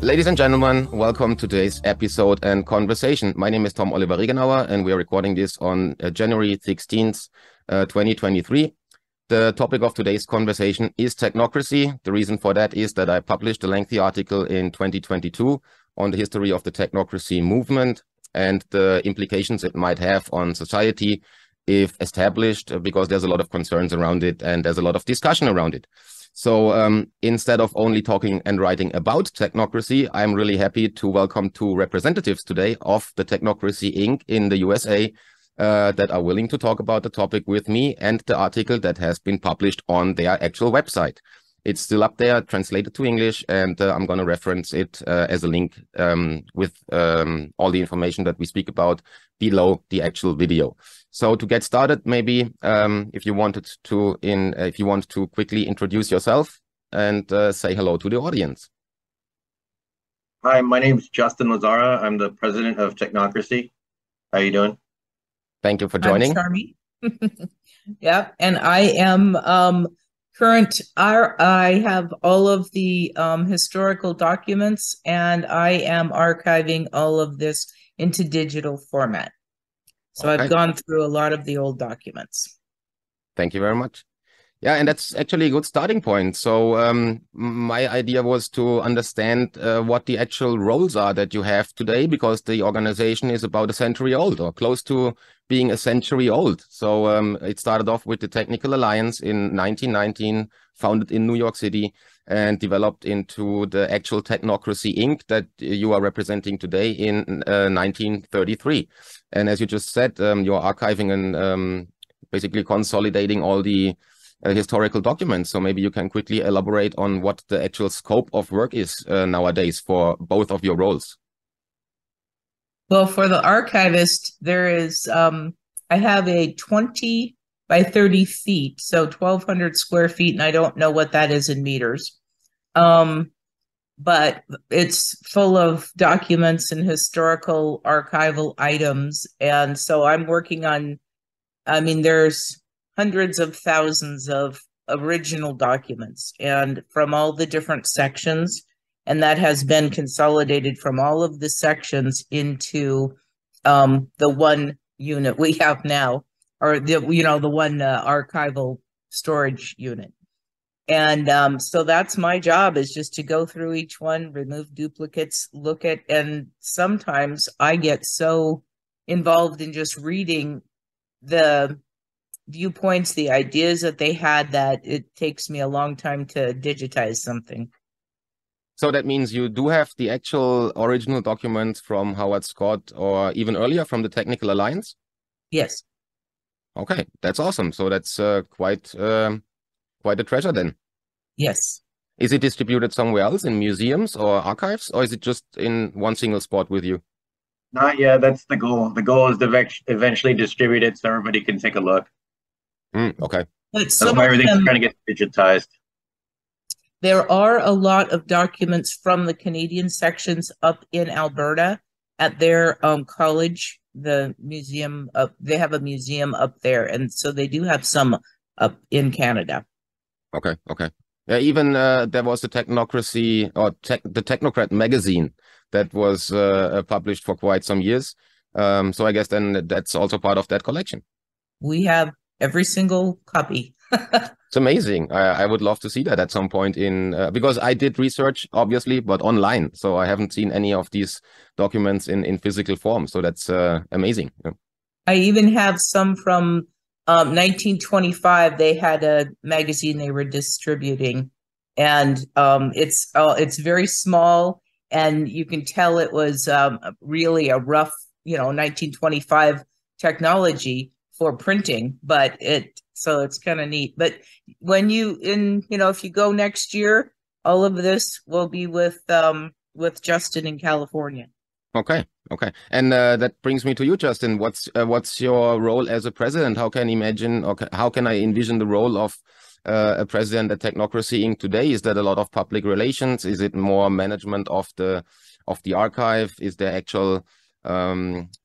Ladies and gentlemen, welcome to today's episode and conversation. My name is Tom-Oliver Regenauer, and we are recording this on January 16th, 2023. The topic of today's conversation is technocracy. The reason for that is that I published a lengthy article in 2022 on the history of the technocracy movement and the implications it might have on society if established, because there's a lot of concerns around it and there's a lot of discussion around it. So instead of only talking and writing about technocracy, I'm really happy to welcome two representatives today of the Technocracy Inc. in the USA that are willing to talk about the topic with me and the article that has been published on their actual website. It's still up there, translated to English, and I'm going to reference it as a link with all the information that we speak about below the actual video. So to get started, maybe if you want to quickly introduce yourself and say hello to the audience. Hi, my name is Justin Lazarra. I'm the president of Technocracy. How are you doing? Thank you for joining. I'm Charmie. Yeah, and I am I have all of the historical documents, and I am archiving all of this into digital format. So okay. I've gone through a lot of the old documents. Thank you very much. Yeah, and that's actually a good starting point. So my idea was to understand what the actual roles are that you have today, because the organization is about a century old, or close to being a century old. So it started off with the Technical Alliance in 1919, founded in New York City, and developed into the actual Technocracy Inc. that you are representing today in 1933. And as you just said, you're archiving and basically consolidating all the historical documents. So maybe you can quickly elaborate on what the actual scope of work is nowadays for both of your roles. Well, for the archivist, there is, I have a 20 by 30 feet, so 1,200 square feet, and I don't know what that is in meters. But it's full of documents and historical archival items. And so I'm working on, there's hundreds of thousands of original documents and from all the different sections. And that has been consolidated from all of the sections into the one unit we have now, or the one archival storage unit. And so that's my job, is just to go through each one, remove duplicates, look at, and sometimes I get so involved in just reading the viewpoints, the ideas that they had, that it takes me a long time to digitize something. So that means you do have the actual original documents from Howard Scott, or even earlier from the Technical Alliance? Yes. Okay, that's awesome. So that's quite a treasure then. Yes. Is it distributed somewhere else, in museums or archives, or is it just in one single spot with you? Not yet. That's the goal. The goal is to eventually distribute it so everybody can take a look. Okay. That's why everything's trying to get digitized. There are a lot of documents from the Canadian sections up in Alberta at their college, the museum. They have a museum up there, and so they do have some up in Canada. Okay. Yeah, even there was the Technocracy, or the Technocrat magazine that was published for quite some years. So I guess then that's also part of that collection. We have every single copy. It's amazing. I would love to see that at some point because I did research, obviously, but online. So I haven't seen any of these documents in physical form. So that's amazing. Yeah. I even have some from 1925. They had a magazine they were distributing, and it's very small, and you can tell it was really a rough, 1925 technology for printing, but so it's kind of neat. But when if you go next year, all of this will be with Justin in California. Okay. And that brings me to you, Justin. What's your role as a president? How can I envision the role of a president at Technocracy Inc. today? Is that a lot of public relations? Is it more management of the archive? Is there actual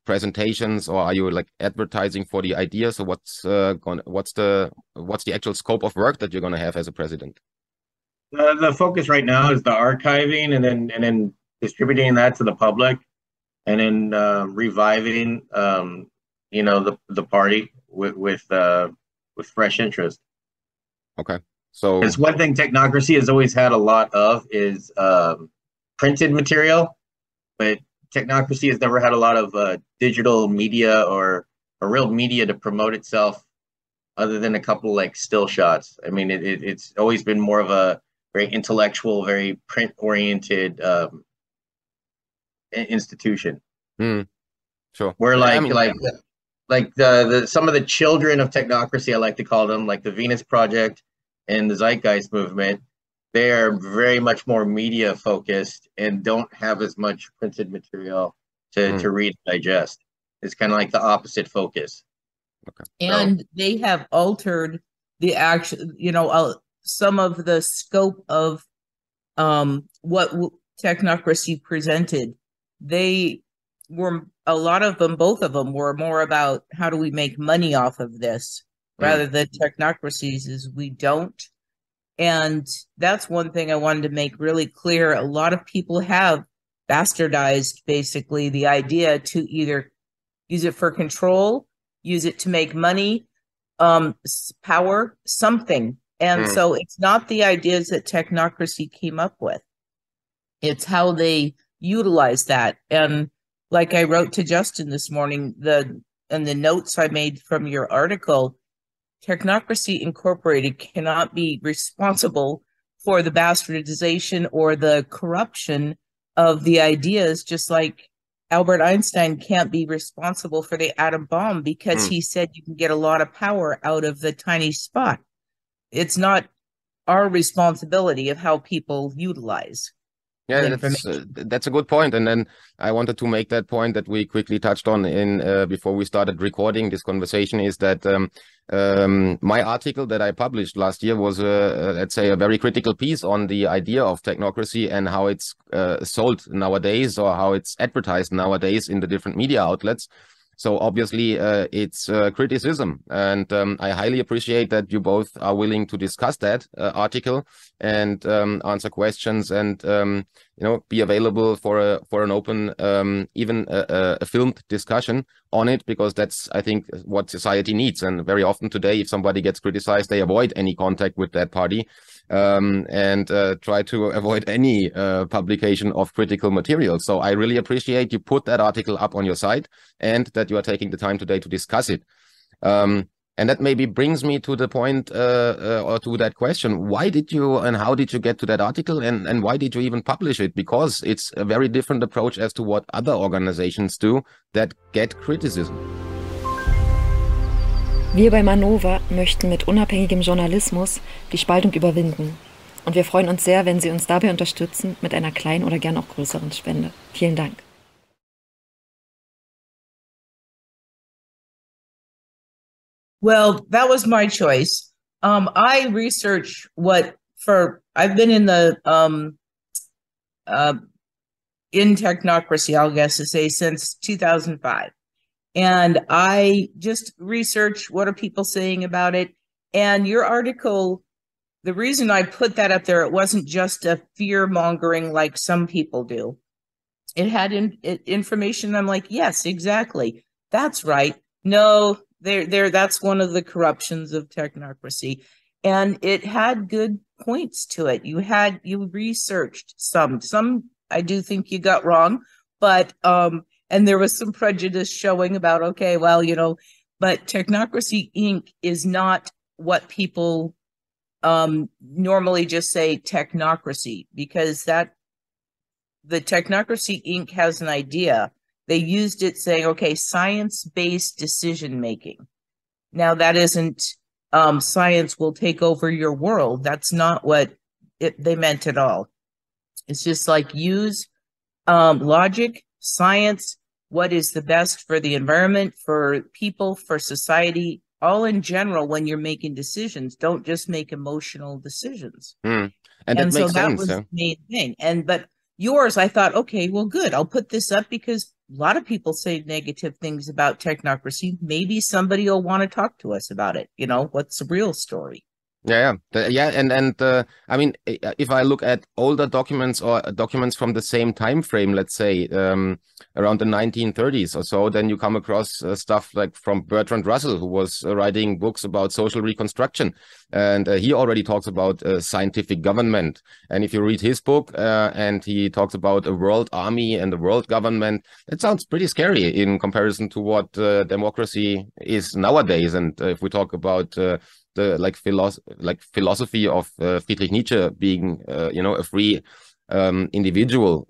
presentations, or are you like advertising for the idea? So what's the actual scope of work that you're going to have as a president? The focus right now is the archiving, and then distributing that to the public, and then reviving, the party with fresh interest. Okay, so it's one thing technocracy has always had a lot of is printed material, but technocracy has never had a lot of digital media or real media to promote itself, other than a couple like still shots. I mean, it's always been more of a very intellectual, very print-oriented institution. Sure. Where the some of the children of technocracy, I like to call them, like the Venus Project and the Zeitgeist movement, they are very much more media focused and don't have as much printed material to read and digest. It's kind of like the opposite focus. Okay. And they have altered the action, some of the scope of what technocracy presented. They were, a lot of them, both of them were more about how do we make money off of this, rather than technocracies is we don't. And that's one thing I wanted to make really clear. A lot of people have bastardized basically the idea to either use it for control, use it to make money, power, something. And so it's not the ideas that technocracy came up with. It's how they utilize that. And like I wrote to Justin this morning, the notes I made from your article, Technocracy Incorporated cannot be responsible for the bastardization or the corruption of the ideas, just like Albert Einstein can't be responsible for the atom bomb because he said you can get a lot of power out of the tiny spot. It's not our responsibility of how people utilize. Yeah, that's a good point. And then I wanted to make that point that we quickly touched on before we started recording this conversation, is that my article that I published last year was, let's say, a very critical piece on the idea of technocracy and how it's sold nowadays, or how it's advertised nowadays in the different media outlets. So obviously it's criticism, and I highly appreciate that you both are willing to discuss that article and answer questions, and be available for an open, even a filmed discussion on it, because that's, I think, what society needs. And very often today, if somebody gets criticized, they avoid any contact with that party and try to avoid any publication of critical material. So I really appreciate you put that article up on your site, and that you are taking the time today to discuss it. And that maybe brings me to the point or to that question. Why did you and how did you get to that article, and why did you even publish it? Because it's a very different approach as to what other organizations do that get criticism. Wir bei Manova möchten mit unabhängigem Journalismus die Spaltung überwinden. Und wir freuen uns sehr, wenn Sie uns dabei unterstützen mit einer kleinen oder gern auch größeren Spende. Vielen Dank. Well, that was my choice. I research I've been in the in technocracy, I'll guess to say, since 2005. And I just research what are people saying about it. And your article, the reason I put that up there, it wasn't just a fear mongering like some people do. It had information. I'm like, yes, exactly. That's right. No, that's one of the corruptions of technocracy. And it had good points to it. You researched some I do think you got wrong, but and there was some prejudice showing about, okay, well, but Technocracy Inc. is not what people normally just say technocracy, because the Technocracy Inc. has an idea. They used it saying, okay, science-based decision-making. Now, that isn't science will take over your world. That's not what they meant at all. It's just like use logic, science, what is the best for the environment, for people, for society, all in general. When you're making decisions, don't just make emotional decisions. And that so makes that sense, was yeah. the main thing. But yours, I thought, okay, well, good. I'll put this up because a lot of people say negative things about technocracy. Maybe somebody will want to talk to us about it. What's the real story? I mean, if I look at older documents or documents from the same time frame, let's say around the 1930s or so, then you come across stuff like from Bertrand Russell, who was writing books about social reconstruction, and he already talks about scientific government. And if you read his book, and he talks about a world army and a world government, it sounds pretty scary in comparison to what democracy is nowadays. And if we talk about the philosophy of Friedrich Nietzsche being a free individual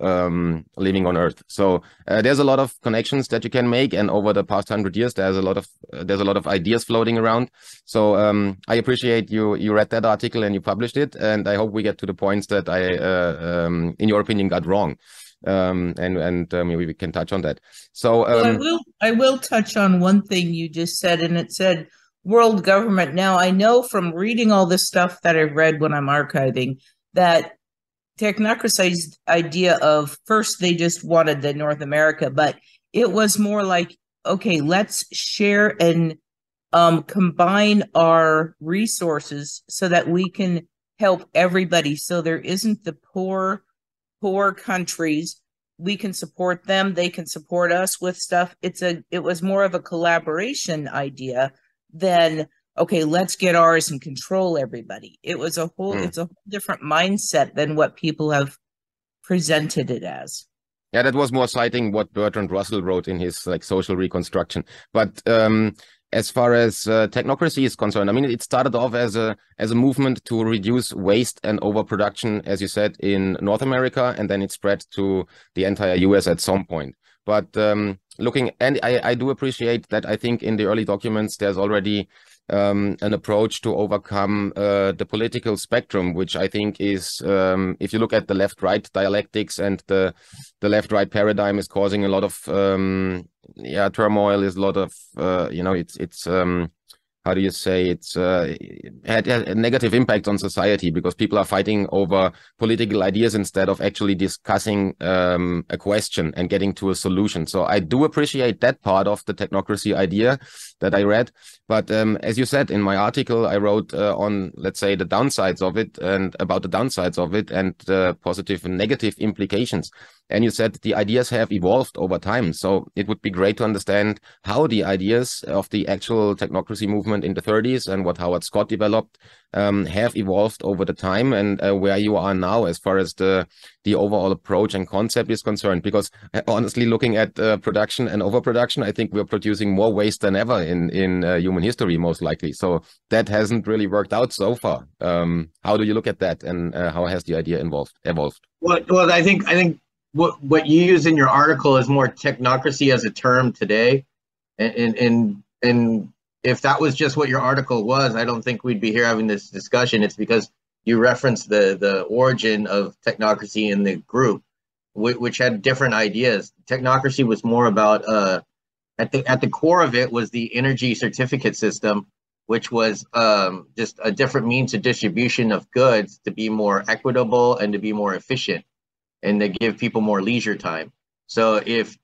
living on Earth. So there's a lot of connections that you can make, and over the past 100 years, there's a lot of ideas floating around. So I appreciate you read that article and you published it, and I hope we get to the points that I, in your opinion, got wrong. And maybe we can touch on that. So I will touch on one thing you just said, and it said world government. Now, I know from reading all this stuff that I've read when I'm archiving that technocracy's idea of first they just wanted the North America, but it was more like, okay, let's share and combine our resources so that we can help everybody. So there isn't the poor countries. We can support them. They can support us with stuff. It was more of a collaboration idea than, okay, let's get ours and control everybody. It was a whole, it's a whole different mindset than what people have presented it as. Yeah, that was more citing what Bertrand Russell wrote in his social reconstruction. But as far as technocracy is concerned, I mean, it started off as a movement to reduce waste and overproduction, as you said, in North America, and then it spread to the entire US at some point. But I do appreciate that. I think in the early documents, there's already an approach to overcome the political spectrum, which I think is, if you look at the left-right dialectics and the left-right paradigm, is causing a lot of turmoil. Is a lot of it's how do you say, it's had a negative impact on society because people are fighting over political ideas instead of actually discussing a question and getting to a solution. So I do appreciate that part of the technocracy idea that I read. But as you said in my article, I wrote on, let's say, the downsides of it and about the downsides of it and the positive and negative implications. And you said the ideas have evolved over time. So it would be great to understand how the ideas of the actual technocracy movement in the 30s and what Howard Scott developed have evolved over the time, and where you are now as far as the overall approach and concept is concerned. Because honestly, looking at production and overproduction, I think we're producing more waste than ever in human history, most likely. So that hasn't really worked out so far. How do you look at that, and how has the idea evolved? Well, I think what you use in your article is more technocracy as a term today, and if that was just what your article was, I don't think we'd be here having this discussion. It's because you referenced the origin of technocracy in the group, which had different ideas. Technocracy was more about at the core of it was the energy certificate system, which was just a different means of distribution of goods to be more equitable and to be more efficient, and to give people more leisure time. So if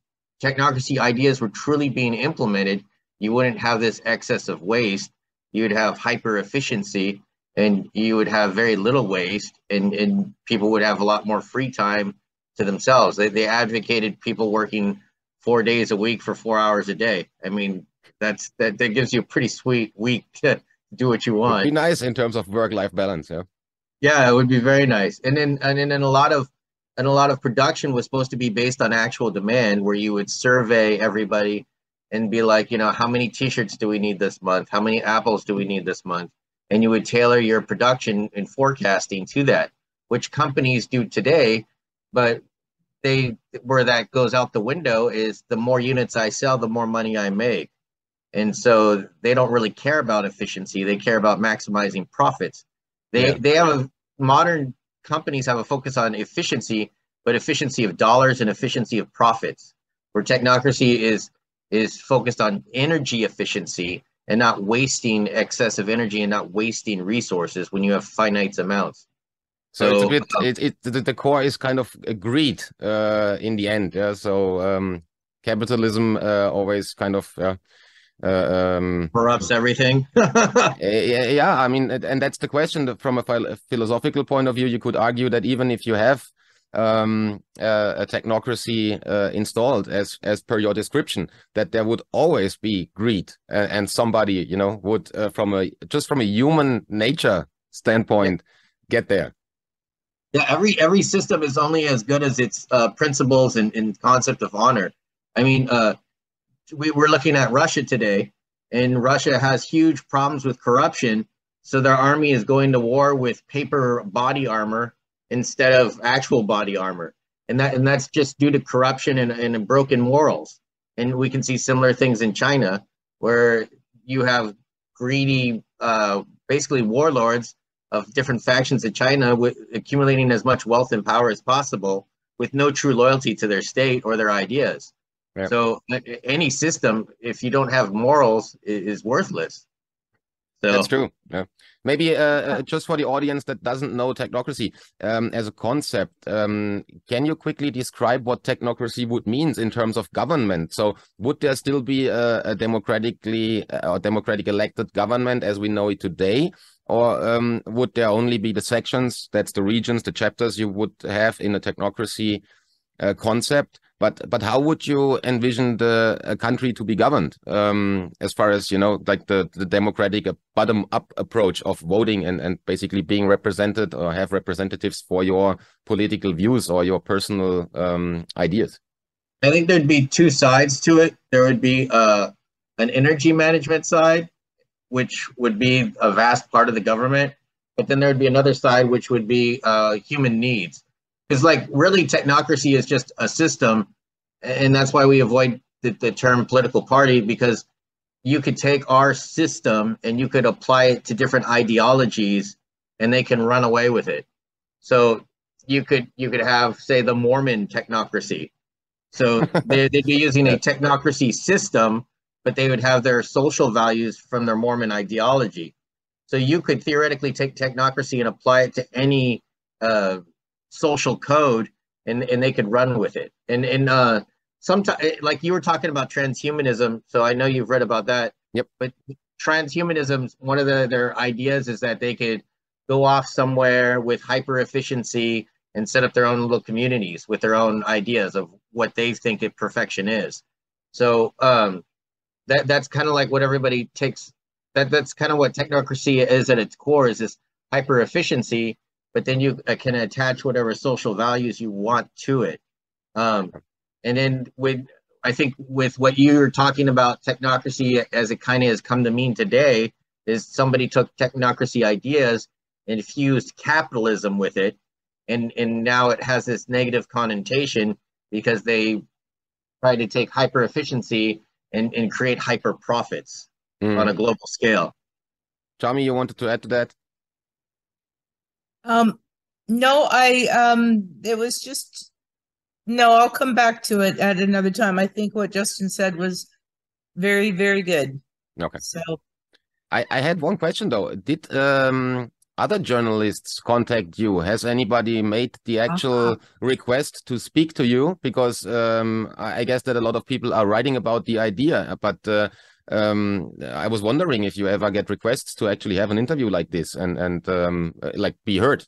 technocracy ideas were truly being implemented, you wouldn't have this excess of waste. You would have hyper efficiency, and you would have very little waste, and people would have a lot more free time to themselves. They advocated people working 4 days a week for 4 hours a day. I mean, that gives you a pretty sweet week to do what you want. It'd be nice in terms of work-life balance, yeah. Yeah, it would be very nice. And then a lot of production was supposed to be based on actual demand, where you would survey everybody and be like, how many t-shirts do we need this month? How many apples do we need this month? And you would tailor your production and forecasting to that, which companies do today. But where that goes out the window is the more units I sell, the more money I make. And so they don't really care about efficiency. They care about maximizing profits. Modern companies have a focus on efficiency, but efficiency of dollars and efficiency of profits, where technocracy is focused on energy efficiency and not wasting excessive energy and not wasting resources when you have finite amounts. So it's a bit, the core is kind of greed in the end. Yeah. So capitalism always kind of Corrupts everything. Yeah, I mean, and that's the question. From a philosophical point of view, you could argue that even if you have a technocracy installed as per your description, that there would always be greed, and somebody, you know, would from a human nature standpoint get there. Yeah, every system is only as good as its principles and concept of honor. I mean, we're looking at Russia today, and Russia has huge problems with corruption. So their army is going to war with paper body armor instead of actual body armor, and that's just due to corruption and broken morals. And we can see similar things in China, where you have greedy, basically warlords of different factions in China, accumulating as much wealth and power as possible with no true loyalty to their state or their ideas. Yeah. So any system, if you don't have morals, is worthless. So that's true. Yeah. Maybe just for the audience that doesn't know technocracy as a concept, can you quickly describe what technocracy would mean in terms of government? So would there still be a democratic elected government as we know it today? Or would there only be the sections, that's the regions, the chapters you would have in a technocracy concept? But how would you envision a country to be governed as far as, you know, like the democratic bottom-up approach of voting and basically being represented or have representatives for your political views or your personal ideas? I think there'd be two sides to it. There would be an energy management side, which would be a vast part of the government. But then there'd be another side, which would be human needs. Because like really technocracy is just a system, and that's why we avoid the term political party, because you could take our system and you could apply it to different ideologies and they can run away with it. So you could have, say, the Mormon technocracy. So they'd be using a technocracy system, but they would have their social values from their Mormon ideology. So you could theoretically take technocracy and apply it to any social code, and they could run with it. And sometimes, like you were talking about transhumanism, so I know you've read about that. Yep. But transhumanism, one of their ideas is that they could go off somewhere with hyper efficiency and set up their own little communities with their own ideas of what they think perfection is. So that's kind of like what everybody takes. That's kind of what technocracy is at its core, is this hyper efficiency. But then you can attach whatever social values you want to it. And then I think with what you're talking about, technocracy as it kind of has come to mean today, is somebody took technocracy ideas and fused capitalism with it. And now it has this negative connotation because they try to take hyper efficiency and create hyper profits on a global scale. Charmie, you wanted to add to that? No, it was just, no, I'll come back to it at another time. I think what Justin said was very, very good. Okay. So I had one question though. Did other journalists contact you? Has anybody made the actual request to speak to you? Because I guess that a lot of people are writing about the idea, but I was wondering if you ever get requests to actually have an interview like this and like be heard.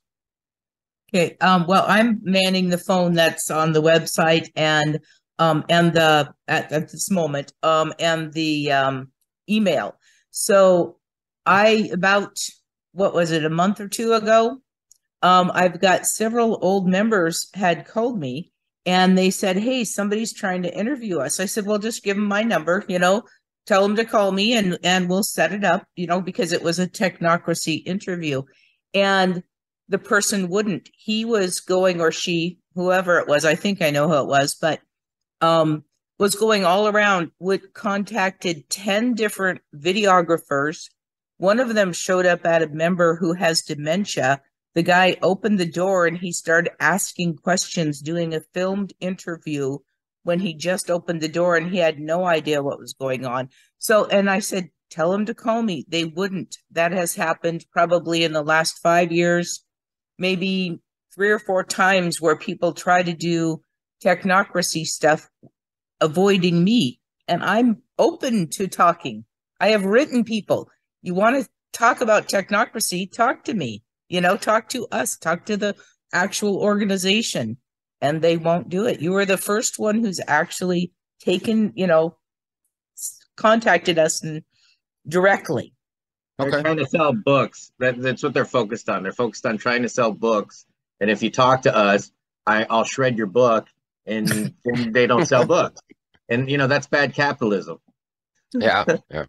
Okay. Well, I'm manning the phone that's on the website and the at this moment and the email. So about what was it, a month or two ago, I've got several old members had called me and they said, hey, somebody's trying to interview us. I said, well, just give them my number, you know, tell them to call me and we'll set it up, you know, because it was a technocracy interview. And the person wouldn't. He was going, or she, whoever it was, I think I know who it was, but was going all around, contacted 10 different videographers. One of them showed up at a member who has dementia. The guy opened the door and he started asking questions, doing a filmed interview when he just opened the door and he had no idea what was going on. So, and I said, tell him to call me. They wouldn't. That has happened probably in the last 5 years, maybe 3 or 4 times where people try to do technocracy stuff, avoiding me. And I'm open to talking. I have written people. You want to talk about technocracy? Talk to me. Talk to us. Talk to the actual organization. And they won't do it. You were the first one who's actually taken, contacted us directly. They're Okay. trying to sell books. That's what they're focused on. They're focused on trying to sell books. And if you talk to us, I'll shred your book, and then they don't sell books. And that's bad capitalism. Yeah. Yeah.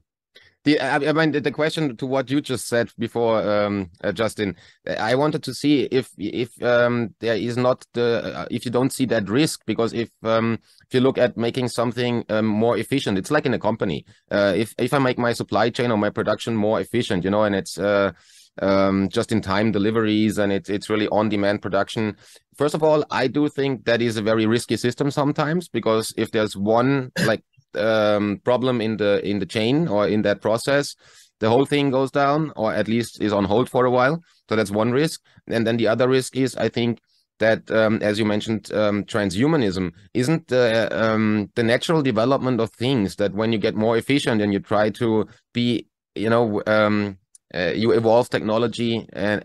I mean, the question to what you just said before, Justin, I wanted to see if there is not if you don't see that risk, because if you look at making something more efficient, it's like in a company. If I make my supply chain or my production more efficient, and it's just in time deliveries, and it's really on demand production. First of all, I do think that is a very risky system sometimes, because if there's one problem in the chain or in that process, the whole thing goes down, or at least is on hold for a while. So that's one risk. And then the other risk is, I think, that as you mentioned, transhumanism isn't the natural development of things, that when you get more efficient and you try to be, you evolve technology and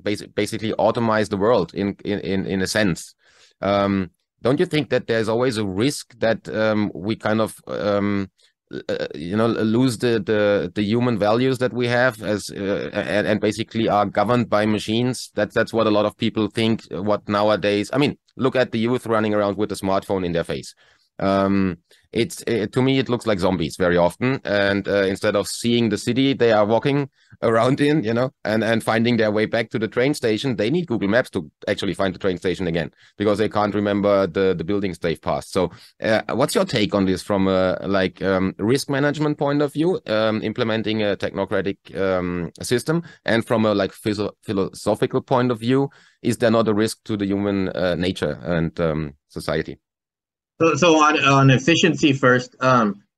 basically automate the world in a sense. Don't you think that there's always a risk that we kind of lose the human values that we have as and basically are governed by machines? That's what a lot of people think. What nowadays, I mean, look at the youth running around with a smartphone in their face. To me, it looks like zombies very often, and instead of seeing the city they are walking around in, and finding their way back to the train station, they need Google Maps to actually find the train station again, because they can't remember the buildings they've passed. So what's your take on this from a risk management point of view, implementing a technocratic system, and from a philosophical point of view, is there not a risk to the human nature and society? So on efficiency first,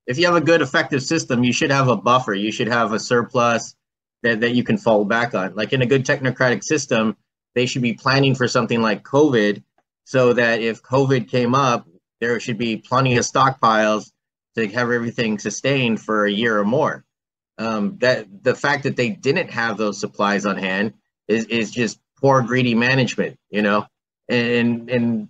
if you have a good, effective system, you should have a buffer. You should have a surplus that you can fall back on. Like in a good technocratic system, they should be planning for something like COVID, so that if COVID came up, there should be plenty of stockpiles to have everything sustained for a year or more. That the fact that they didn't have those supplies on hand is just poor, greedy management, and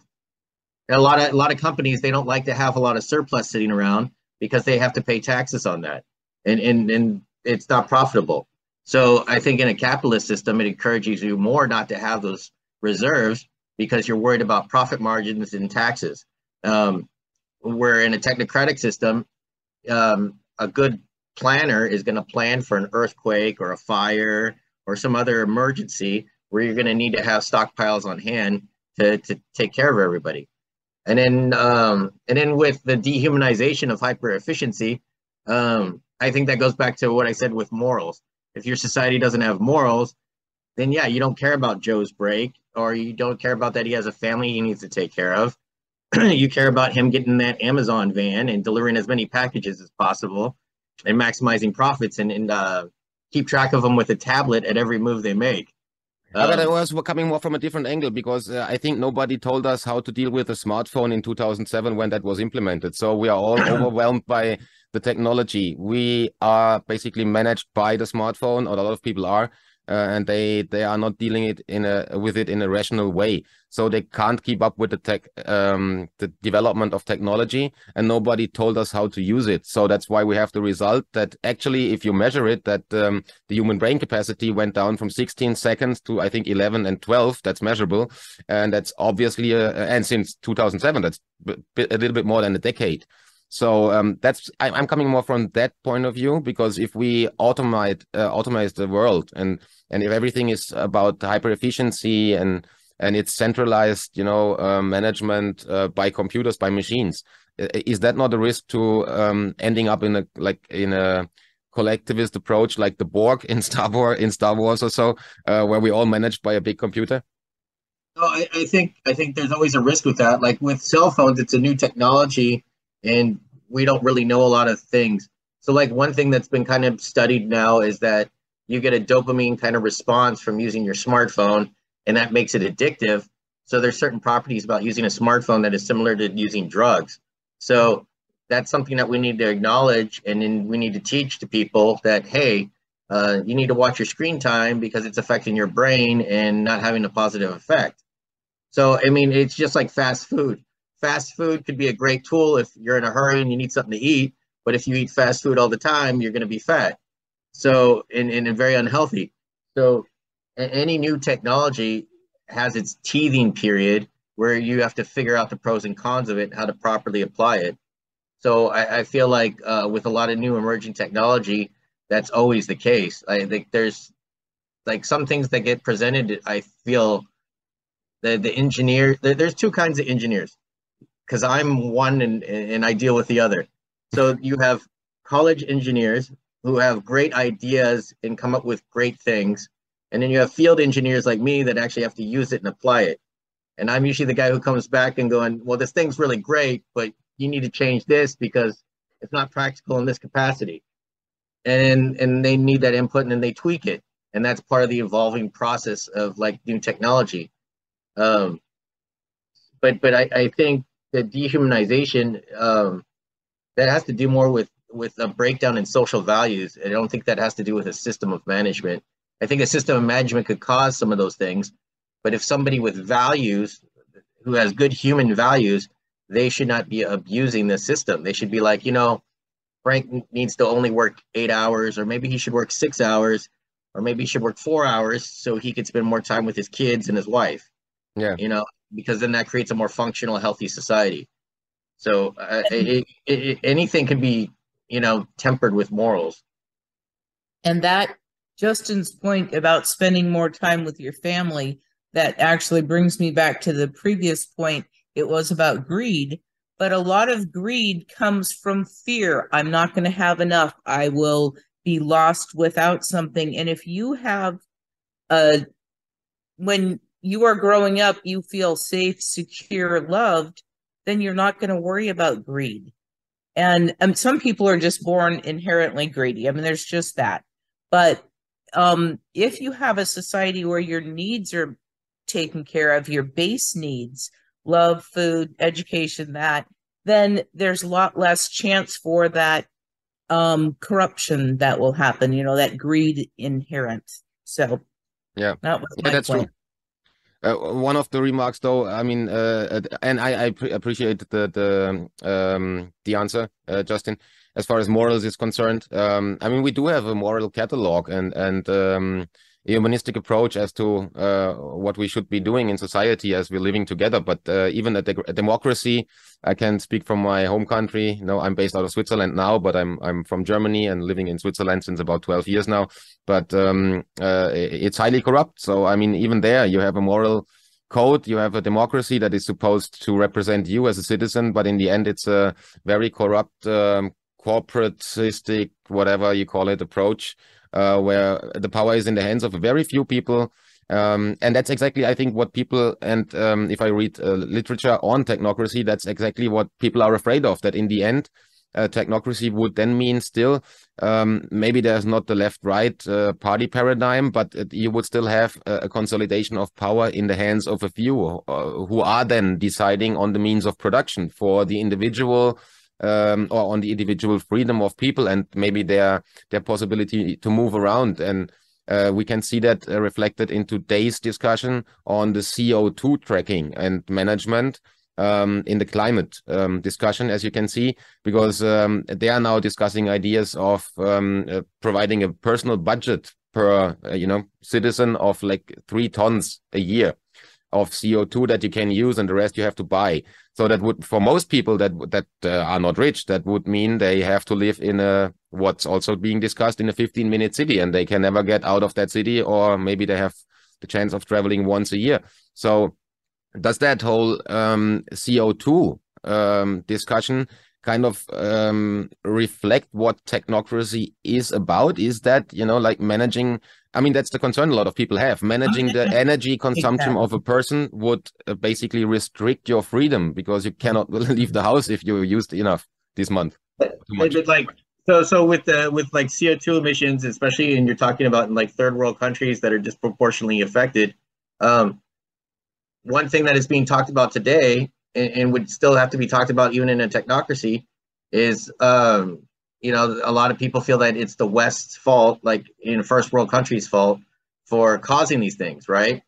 a lot of companies, they don't like to have a lot of surplus sitting around, because they have to pay taxes on that, and it's not profitable. So I think in a capitalist system, it encourages you more not to have those reserves, because you're worried about profit margins and taxes. Where in a technocratic system, a good planner is going to plan for an earthquake or a fire or some other emergency where you're going to need to have stockpiles on hand to take care of everybody. And then with the dehumanization of hyper efficiency, I think that goes back to what I said with morals. If your society doesn't have morals, then yeah, you don't care about Joe's break, or you don't care about that he has a family he needs to take care of. You care about him getting that Amazon van and delivering as many packages as possible, and maximizing profits, and keep track of them with a tablet at every move they make. But I was coming more from a different angle, because I think nobody told us how to deal with a smartphone in 2007 when that was implemented. So we are all overwhelmed by the technology. We are basically managed by the smartphone, or a lot of people are, and they are not dealing with it in a rational way. So they can't keep up with the development of technology, and nobody told us how to use it. So that's why we have the result that actually, if you measure it, that the human brain capacity went down from 16 seconds to, I think, 11 and 12. That's measurable, and that's obviously and since 2007, that's a little bit more than a decade. So I'm coming more from that point of view, because if we automate the world, and if everything is about hyper efficiency and it's centralized, management by computers, by machines, is that not a risk to ending up in a collectivist approach like the Borg in Star Wars or so, where we all managed by a big computer? Oh, I think there's always a risk with that. Like with cell phones, it's a new technology, and we don't really know a lot of things. So like one thing that's been kind of studied now is that you get a dopamine kind of response from using your smartphone, and that makes it addictive. So there's certain properties about using a smartphone that is similar to using drugs. So that's something that we need to acknowledge, and then we need to teach to people that, hey, you need to watch your screen time because it's affecting your brain and not having a positive effect. So, I mean, it's just like fast food. Fast food could be a great tool if you're in a hurry and you need something to eat, but if you eat fast food all the time, you're going to be fat. So, and very unhealthy. So, any new technology has its teething period where you have to figure out the pros and cons of it, how to properly apply it. So I feel like with a lot of new emerging technology, that's always the case. I think there's like some things that get presented, I feel the engineer, there's two kinds of engineers, because I'm one and I deal with the other. So you have college engineers who have great ideas and come up with great things. And then you have field engineers like me that actually have to use it and apply it. And I'm usually the guy who comes back and going, well, this thing's really great, but you need to change this because it's not practical in this capacity. And they need that input, and then they tweak it. And that's part of the evolving process of like new technology. But I think the dehumanization, that has to do more with a breakdown in social values. I don't think that has to do with a system of management. I think a system of management could cause some of those things, but if somebody with values, who has good human values, they should not be abusing the system. They should be like, you know, Frank needs to only work 8 hours, or maybe he should work 6 hours, or maybe he should work 4 hours so he could spend more time with his kids and his wife. Yeah. You know, because then that creates a more functional, healthy society. So anything can be, you know, tempered with morals. And that Justin's point about spending more time with your family, that actually brings me back to the previous point. It was about greed, but a lot of greed comes from fear. I'm not going to have enough. I will be lost without something. And if you have, when you are growing up, you feel safe, secure, loved, then you're not going to worry about greed. And some people are just born inherently greedy. I mean, there's just that. But if you have a society where your needs are taken care of, your base needs, love, food, education, then there's a lot less chance for that corruption that will happen, you know, that greed inherent. So yeah, that was my that's point. true. One of the remarks, though, I mean, and I appreciate the answer, Justin. As far as morals is concerned, I mean, we do have a moral catalog and a humanistic approach as to what we should be doing in society as we're living together. But even a democracy, I can speak from my home country. You know, I'm based out of Switzerland now, but I'm from Germany and living in Switzerland since about 12 years now. But it's highly corrupt. So, I mean, even there, you have a moral code, you have a democracy that is supposed to represent you as a citizen, but in the end, it's a very corrupt, corporatistic, whatever you call it, approach, where the power is in the hands of very few people. And that's exactly, I think, what people, and if I read literature on technocracy, that's exactly what people are afraid of, that in the end, technocracy would then mean still, maybe there's not the left-right party paradigm, but you would still have a consolidation of power in the hands of a few who are then deciding on the means of production for the individual, or on the individual freedom of people and maybe their possibility to move around. And we can see that reflected in today's discussion on the CO2 tracking and management in the climate discussion, as you can see, because they are now discussing ideas of providing a personal budget per citizen of like 3 tons a year of CO2 that you can use, and the rest you have to buy. So that would, for most people that are not rich, that would mean they have to live in a, what's also being discussed, in a 15-minute city, and they can never get out of that city, or maybe they have the chance of traveling once a year. So does that whole CO2 discussion kind of reflect what technocracy is about? Is that, like managing, I mean, that's the concern a lot of people have. Managing the energy consumption of a person would basically restrict your freedom, because you cannot leave the house if you used enough this month. Like, so with like CO2 emissions, especially, and you're talking about in like third world countries that are disproportionately affected. One thing that is being talked about today, and would still have to be talked about even in a technocracy, is, you know, a lot of people feel that it's the West's fault, like in first world countries' fault for causing these things, right?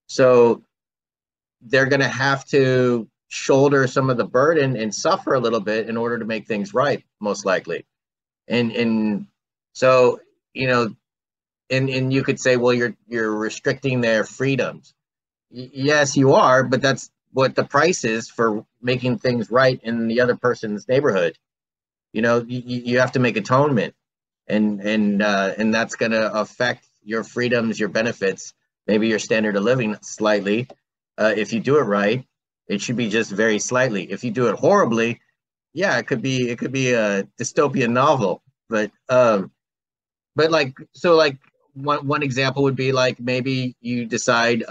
So they're going to have to shoulder some of the burden and suffer a little bit in order to make things right, most likely. And so, you know, and you could say, well, you're restricting their freedoms. Yes, you are, but that's what the price is for making things right in the other person's neighborhood. You know, you have to make atonement, and that's going to affect your freedoms, your benefits, maybe your standard of living slightly. If you do it right, it should be just very slightly. If you do it horribly, yeah, it could be a dystopian novel. But like, so like one example would be like, maybe you decide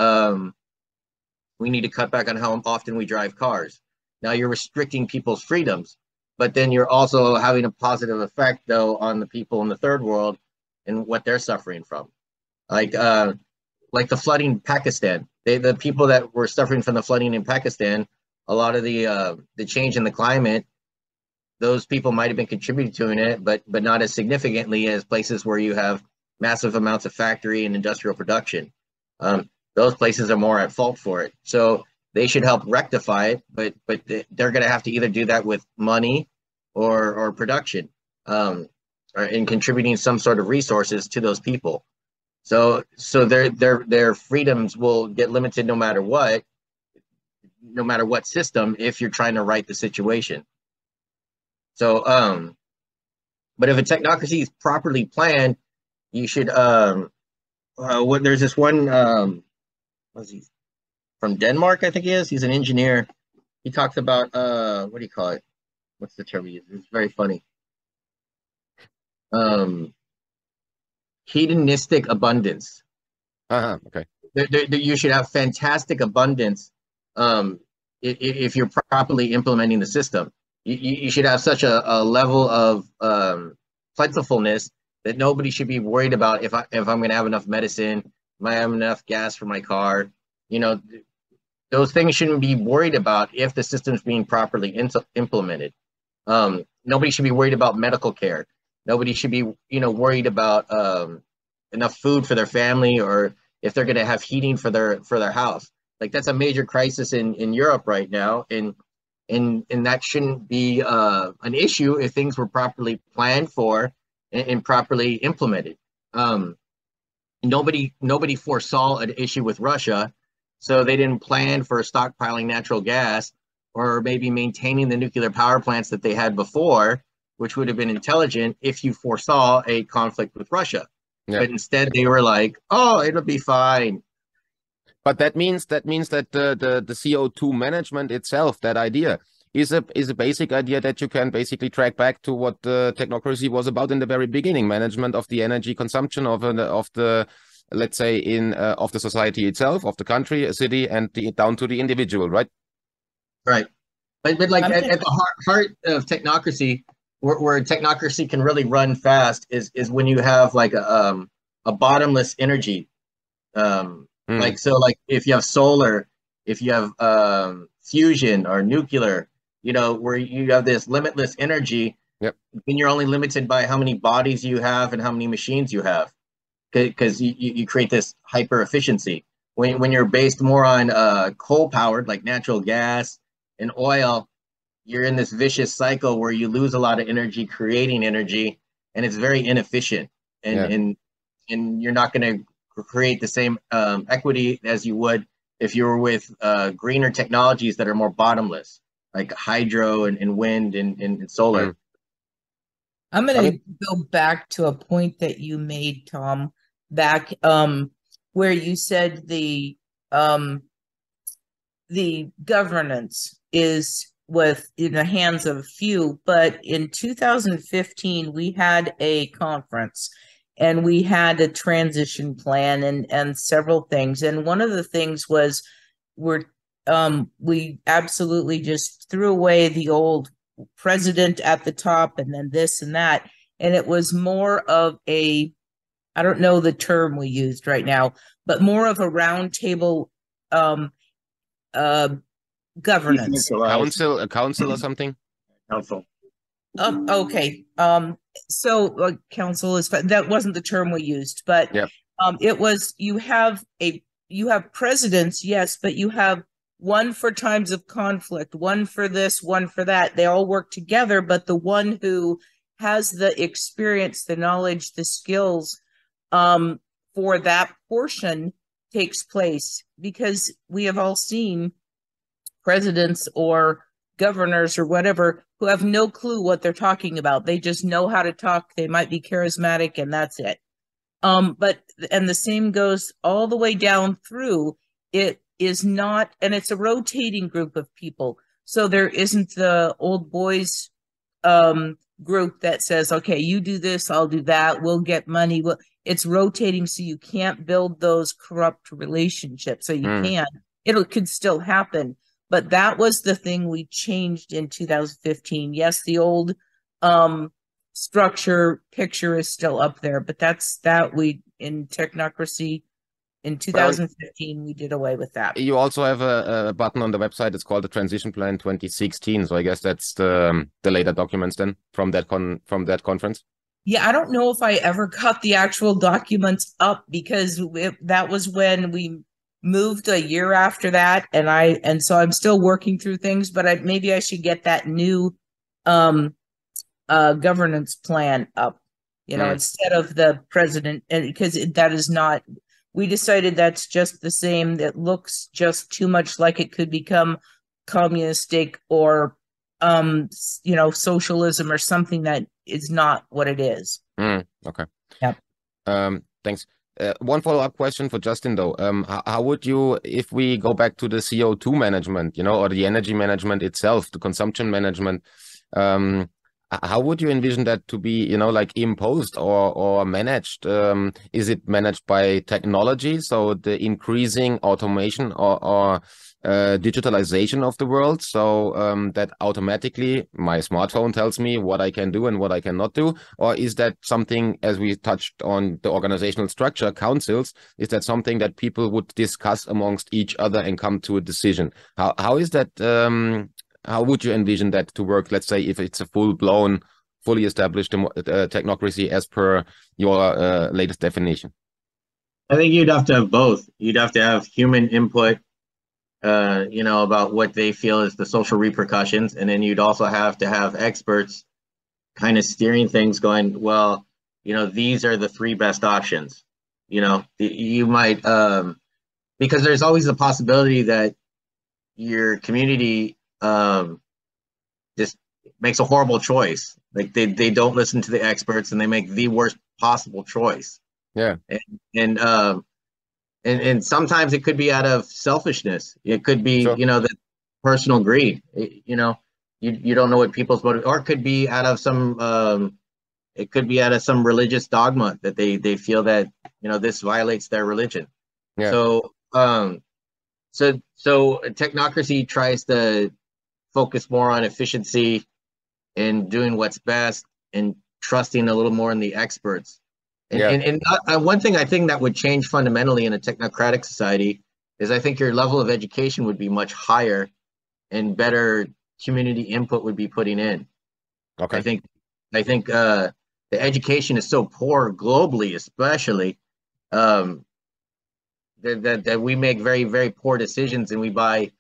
we need to cut back on how often we drive cars. Now you're restricting people's freedoms, but then you're also having a positive effect though on the people in the third world and what they're suffering from. Like the flooding in Pakistan. The people that were suffering from the flooding in Pakistan, a lot of the change in the climate, those people might have been contributing to it, but not as significantly as places where you have massive amounts of factory and industrial production. Those places are more at fault for it. So they should help rectify it, but they're going to have to either do that with money or production, in contributing some sort of resources to those people. So their freedoms will get limited no matter what system, if you're trying to right the situation. So, but if a technocracy is properly planned, you should, there's this one, what's he, from Denmark, I think he is. He's an engineer. He talks about, what do you call it? What's the term he uses? It's very funny. Hedonistic abundance. Okay. You should have fantastic abundance if you're properly implementing the system. You should have such a level of plentifulness that nobody should be worried about if I'm going to have enough medicine, am I have enough gas for my car. You know, those things shouldn't be worried about if the system's being properly implemented. Nobody should be worried about medical care. Nobody should be, you know, worried about enough food for their family, or if they're going to have heating for their house. Like, that's a major crisis in Europe right now, and that shouldn't be an issue if things were properly planned for and properly implemented. Nobody foresaw an issue with Russia, so they didn't plan for stockpiling natural gas, or maybe maintaining the nuclear power plants that they had before, which would have been intelligent if you foresaw a conflict with Russia. Yeah. But instead they were like, oh, it'll be fine. But that means that the CO2 management itself, that idea, is a basic idea that you can basically track back to what the technocracy was about in the very beginning: management of the energy consumption of the let's say of the society itself, of the country, a city, and down to the individual, right? Right. But like at the heart of technocracy, where technocracy can really run fast is when you have like a bottomless energy. Like, so like if you have solar, if you have fusion or nuclear, you know, where you have this limitless energy, yep, and you're only limited by how many bodies you have and how many machines you have, because you create this hyper efficiency. When you're based more on coal powered, like natural gas and oil, you're in this vicious cycle where you lose a lot of energy creating energy, and it's very inefficient, and you're not going to create the same equity as you would if you were with greener technologies that are more bottomless, like hydro and wind and solar. I'm going to go back to a point that you made, Tom, back where you said the governance is in the hands of a few, but in 2015 we had a conference and we had a transition plan and several things, and one of the things was we absolutely just threw away the old president at the top and then this and that, and it was more of a, I don't know the term we used right now, but more of a roundtable governance. A council or something? Council. Okay. So council is that wasn't the term we used, but Yeah. It was you have presidents, yes, but you have one for times of conflict, one for this, one for that. They all work together, but the one who has the experience, the knowledge, the skills for that portion takes place, because we have all seen presidents or governors or whatever who have no clue what they're talking about. They just know how to talk. They might be charismatic and that's it. But the same goes all the way down through. It is not, and it's a rotating group of people. So there isn't the old boys group that says, okay, you do this, I'll do that, we'll get money. Well, it's rotating, so you can't build those corrupt relationships. So you can. It could still happen. But that was the thing we changed in 2015. Yes, the old structure picture is still up there, but we in Technocracy in 2015 we did away with that. You also have a button on the website. It's called the Transition Plan 2016. So I guess that's the later documents then from that conference. Yeah, I don't know if I ever got the actual documents up, because that was when we moved a year after that, and so I'm still working through things, but maybe I should get that new governance plan up, instead of the president, and because that is not. We decided that's just the same. That looks just too much like it could become communistic or socialism or something that is not what it is. Okay. Yeah. Thanks. One follow-up question for Justin, though. How would you, if we go back to the CO2 management, or the energy management itself, the consumption management, how would you envision that to be, like imposed or managed? Is it managed by technology? So the increasing automation or digitalization of the world, so that automatically my smartphone tells me what I can do and what I cannot do? Or is that something, as we touched on the organizational structure, councils, is that something that people would discuss amongst each other and come to a decision? How is that? How would you envision that to work? Let's say if it's a full-blown, fully established technocracy as per your latest definition. I think you'd have to have both. You'd have to have human input, about what they feel is the social repercussions. And then you'd also have to have experts kind of steering things, going, well, these are the three best options. You might, because there's always the possibility that your community just makes a horrible choice. Like they don't listen to the experts and they make the worst possible choice. Yeah. And sometimes it could be out of selfishness. It could be, Sure. The personal greed. You don't know what people's motive, or it could be out of some religious dogma that they feel that this violates their religion. Yeah. So technocracy tries to focus more on efficiency and doing what's best and trusting a little more in the experts. And one thing I think that would change fundamentally in a technocratic society is I think your level of education would be much higher and better community input would be putting in. Okay. I think the education is so poor globally, especially that we make very, very poor decisions, and we buy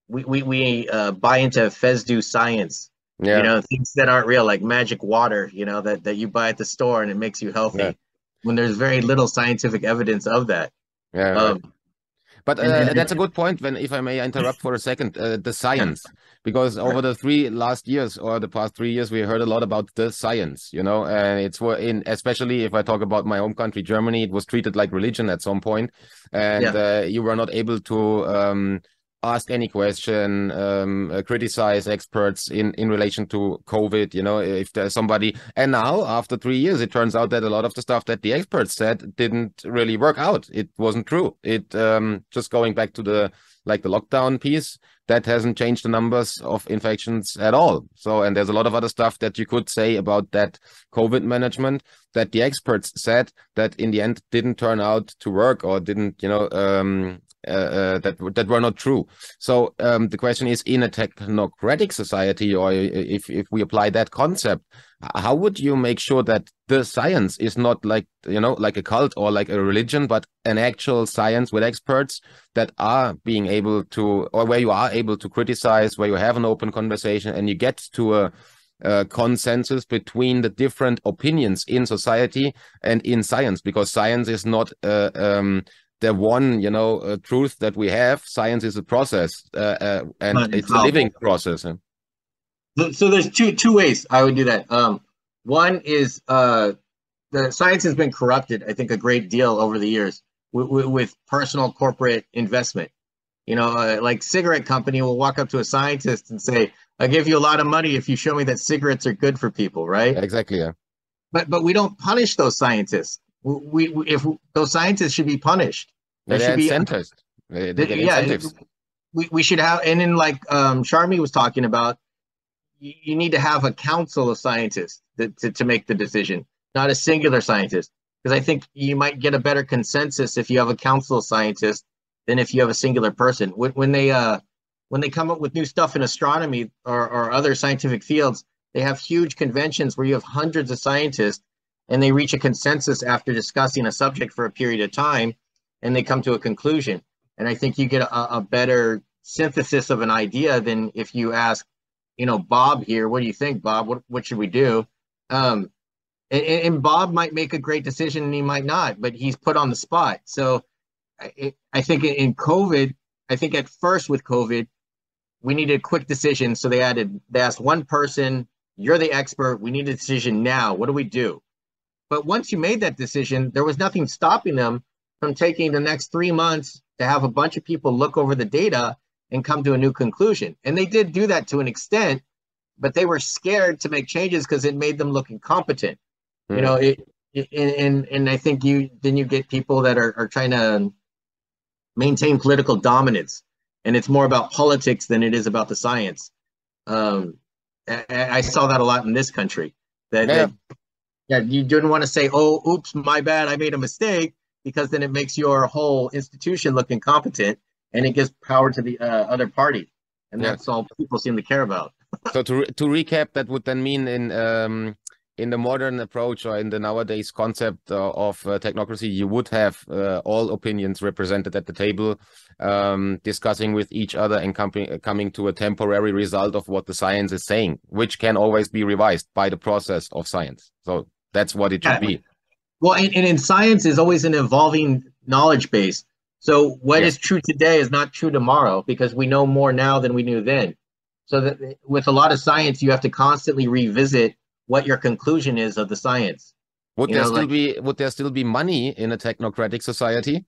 into FESDU science. Yeah. Things that aren't real, like magic water, that you buy at the store and it makes you healthy. Yeah. When there's very little scientific evidence of that. Yeah. Right. But that's a good point. If I may interrupt for a second, the science, because over the past 3 years, we heard a lot about the science, and especially if I talk about my home country, Germany, it was treated like religion at some point, and you were not able to ask any question, criticize experts in relation to COVID, if there's somebody. And now, after 3 years, it turns out that a lot of the stuff that the experts said didn't really work out. It wasn't true. It just going back to the lockdown piece, that hasn't changed the numbers of infections at all. So, and there's a lot of other stuff that you could say about that COVID management that the experts said that in the end didn't turn out to work or didn't, that were not true. So the question is, in a technocratic society, or if we apply that concept, how would you make sure that the science is not like, like a cult or like a religion, but an actual science with experts that are being able to, or where you are able to criticize, where you have an open conversation and you get to a consensus between the different opinions in society and in science, because science is not the one, truth that we have. Science is a process, and it's a living process. So there's two ways I would do that. One is the science has been corrupted, I think, a great deal over the years with personal corporate investment. Like cigarette company will walk up to a scientist and say, "I'll give you a lot of money if you show me that cigarettes are good for people," right? Exactly. Yeah. But we don't punish those scientists. If those scientists should be punished. There should be incentives. They get incentives. We should have, and then like Charmie was talking about, you need to have a council of scientists to make the decision, not a singular scientist. Because I think you might get a better consensus if you have a council of scientists than if you have a singular person. When they come up with new stuff in astronomy or other scientific fields, they have huge conventions where you have hundreds of scientists and they reach a consensus after discussing a subject for a period of time, and they come to a conclusion. And I think you get a better synthesis of an idea than if you ask, Bob here, what do you think, Bob? What should we do? And Bob might make a great decision and he might not, but he's put on the spot. So I think in COVID, I think at first with COVID, we needed a quick decision. So they asked one person, "You're the expert. We need a decision now. What do we do?" But once you made that decision, there was nothing stopping them from taking the next 3 months to have a bunch of people look over the data and come to a new conclusion. And they did do that to an extent, but they were scared to make changes because it made them look incompetent. And I think you get people that are trying to maintain political dominance, and it's more about politics than it is about the science. I saw that a lot in this country. You didn't want to say, "Oh, oops, my bad, I made a mistake," because then it makes your whole institution look incompetent, and it gives power to the other party, and that's all people seem to care about. So to recap, that would then mean in the modern approach, or in the nowadays concept of technocracy, you would have all opinions represented at the table, discussing with each other and coming to a temporary result of what the science is saying, which can always be revised by the process of science. So that's what it should be. Well, and in science is always an evolving knowledge base. So what is true today is not true tomorrow, because we know more now than we knew then. So that with a lot of science, you have to constantly revisit what your conclusion is of the science. Would there still be money in a technocratic society?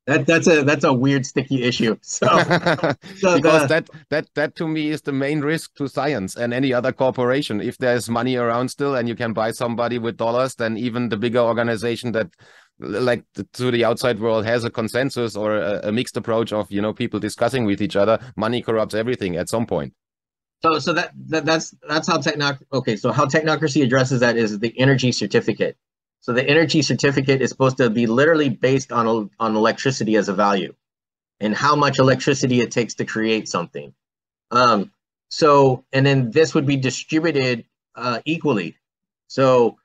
That's a weird, sticky issue. So, because that to me is the main risk to science and any other corporation. If there's money around still and you can buy somebody with dollars, then even the bigger organization that, like, to the outside world has a consensus or a mixed approach of people discussing with each other, money corrupts everything at some point. So that's how how technocracy addresses that is the energy certificate. So the energy certificate is supposed to be literally based on electricity as a value, and how much electricity it takes to create something. And then this would be distributed equally. So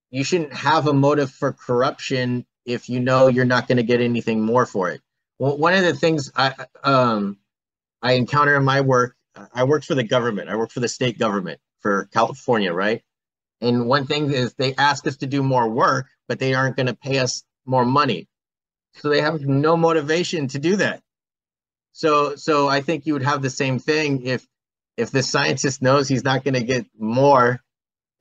you shouldn't have a motive for corruption if you know you're not going to get anything more for it. Well, one of the things I encounter in my work, I worked for the government. I worked for the state government for California, right? And one thing is they ask us to do more work, but they aren't going to pay us more money. So they have no motivation to do that. So I think you would have the same thing if the scientist knows he's not going to get more,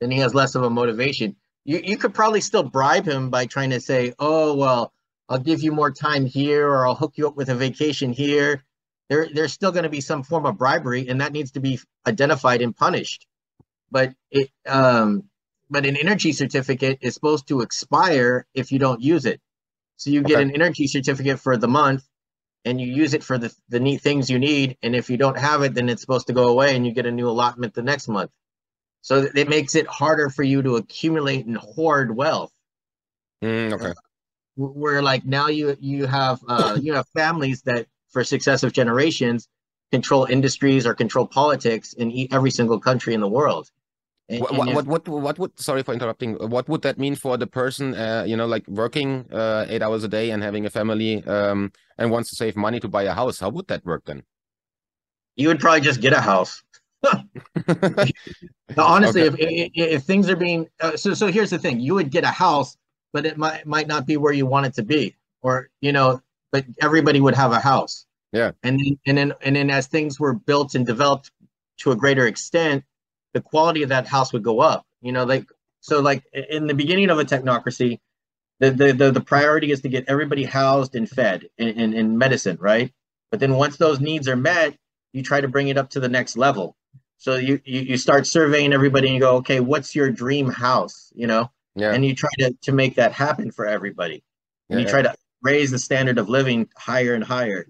then he has less of a motivation. You could probably still bribe him by trying to say, "Oh, well, I'll give you more time here, or I'll hook you up with a vacation here." There's still going to be some form of bribery, and that needs to be identified and punished. But an energy certificate is supposed to expire if you don't use it. So you get an energy certificate for the month, and you use it for the neat things you need. And if you don't have it, then it's supposed to go away, and you get a new allotment the next month. So it makes it harder for you to accumulate and hoard wealth. Okay. where like now you have families that for successive generations control industries or control politics in every single country in the world. What would, sorry for interrupting, what would that mean for the person, like working 8 hours a day and having a family and wants to save money to buy a house? How would that work then? You would probably just get a house. Honestly, okay. if things are being so here's the thing: you would get a house, but it might not be where you want it to be, or but everybody would have a house. Yeah, and then as things were built and developed to a greater extent, the quality of that house would go up. Like in the beginning of a technocracy, the priority is to get everybody housed and fed in medicine, right? But then once those needs are met, you try to bring it up to the next level. So you start surveying everybody and you go, okay, what's your dream house? Yeah. And you try to make that happen for everybody. And you try to raise the standard of living higher and higher.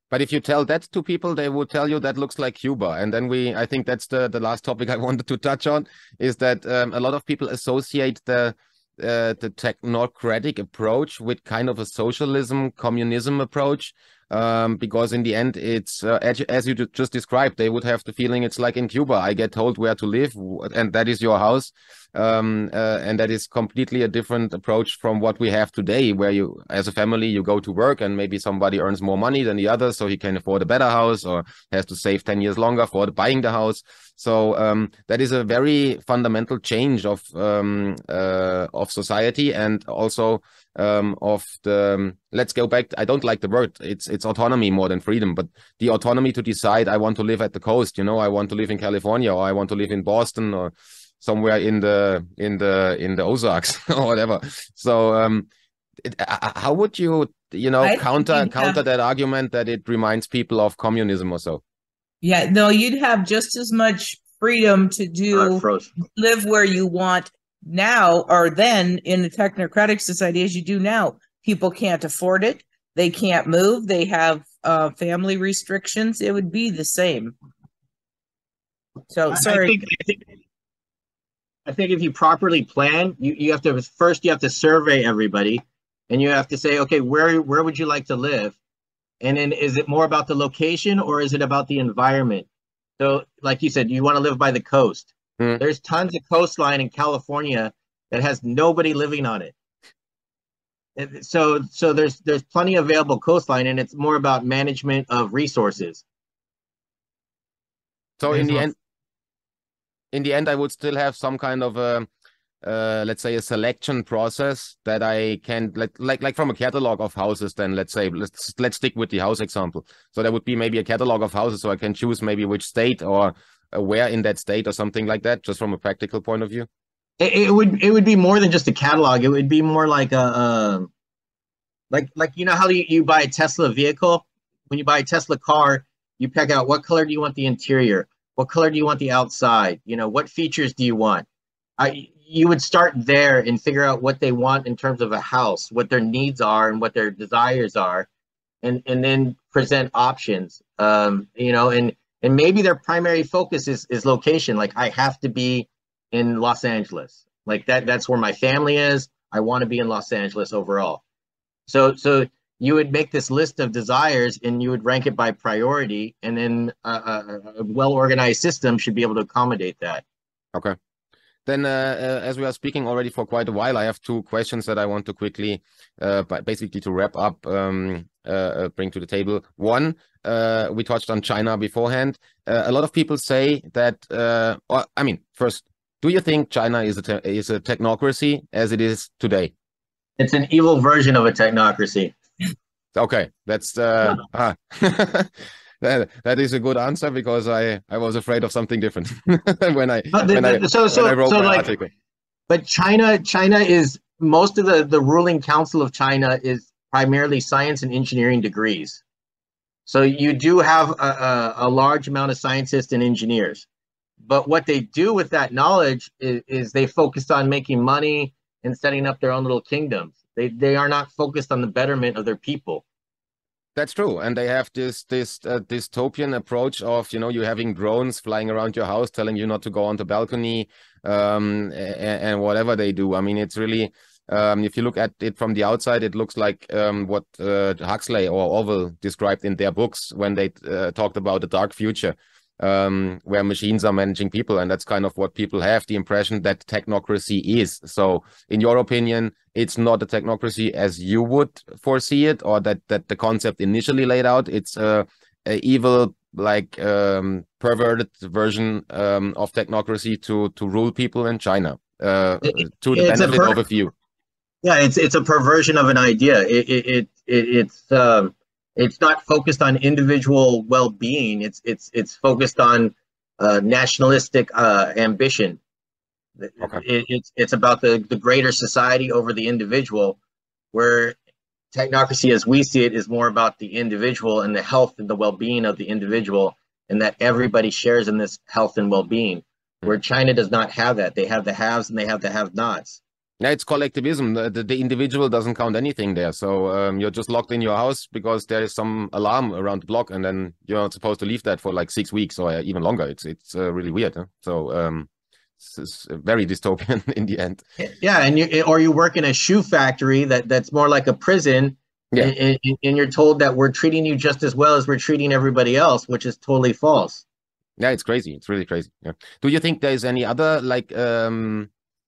But if you tell that to people, they will tell you that looks like Cuba. And then I think that's the last topic I wanted to touch on, is that a lot of people associate the technocratic approach with kind of a socialism, communism approach. Because in the end, it's as you just described, they would have the feeling it's like in Cuba. I get told where to live, and that is your house. And that is completely a different approach from what we have today, where you, as a family, you go to work and maybe somebody earns more money than the other, so he can afford a better house or has to save 10 years longer for buying the house. So that is a very fundamental change of society, and also of the, let's go back, I don't like the word, it's autonomy more than freedom, but the autonomy to decide, I want to live at the coast, I want to live in California, or I want to live in Boston, or somewhere in the Ozarks or whatever. So how would you counter that argument that it reminds people of communism or so? Yeah, no, you'd have just as much freedom to live where you want now or then in a technocratic society as you do now. People can't afford it. They can't move. They have family restrictions. It would be the same. So sorry. I think if you properly plan, you have to survey everybody, and you have to say, okay, where would you like to live? And then is it more about the location, or is it about the environment? So like you said, you want to live by the coast. There's tons of coastline in California that has nobody living on it. And so there's plenty of available coastline, and it's more about management of resources. So in the end, I would still have some kind of a, let's say, a selection process that I can, like from a catalog of houses. Then let's stick with the house example. So there would be maybe a catalog of houses, so I can choose maybe which state or where in that state or something like that, just from a practical point of view. It would be more than just a catalog. It would be more like a like how you buy a Tesla vehicle. When you buy a Tesla car, you pick out what color do you want the interior, what color do you want the outside, what features do you want. You would start there and figure out what they want in terms of a house, what their needs are and what their desires are, and then present options. And maybe their primary focus is location. Like, I have to be in Los Angeles. Like that's where my family is. I want to be in Los Angeles overall. So you would make this list of desires and you would rank it by priority, and then a well-organized system should be able to accommodate that. Okay. Then as we are speaking already for quite a while, I have two questions that I want to quickly, basically to wrap up, bring to the table. One, we touched on China beforehand. A lot of people say that, first, do you think China is a technocracy as it is today? It's an evil version of a technocracy. Okay, that's that is a good answer, because I was afraid of something different when I wrote my article. But China is, most of the ruling council of China is primarily science and engineering degrees. So you do have a large amount of scientists and engineers. But what they do with that knowledge is they focus on making money and setting up their own little kingdoms. They are not focused on the betterment of their people. That's true, and they have this dystopian approach of, you having drones flying around your house telling you not to go on the balcony, and whatever they do. I mean, it's really, If you look at it from the outside, it looks like what Huxley or Orwell described in their books when they talked about the dark future, where machines are managing people. And that's kind of what people have the impression that technocracy is. So in your opinion, it's not a technocracy as you would foresee it, or that the concept initially laid out. It's a evil, like perverted version of technocracy to rule people in China to the benefit of a few. Yeah, it's a perversion of an idea. It's not focused on individual well-being. It's focused on nationalistic ambition. Okay. It's about the greater society over the individual, where technocracy, as we see it, is more about the individual and the health and the well-being of the individual, and that everybody shares in this health and well-being, where China does not have that. They have the haves and they have the have-nots. Yeah, it's collectivism. The individual doesn't count anything there. So you're just locked in your house because there is some alarm around the block, and then you're not supposed to leave that for like 6 weeks or even longer. It's really weird. Huh? So it's very dystopian in the end. Yeah, and you work in a shoe factory that's more like a prison. Yeah. And you're told that we're treating you just as well as we're treating everybody else, which is totally false. Yeah, it's crazy. It's really crazy. Yeah. Do you think there's any other like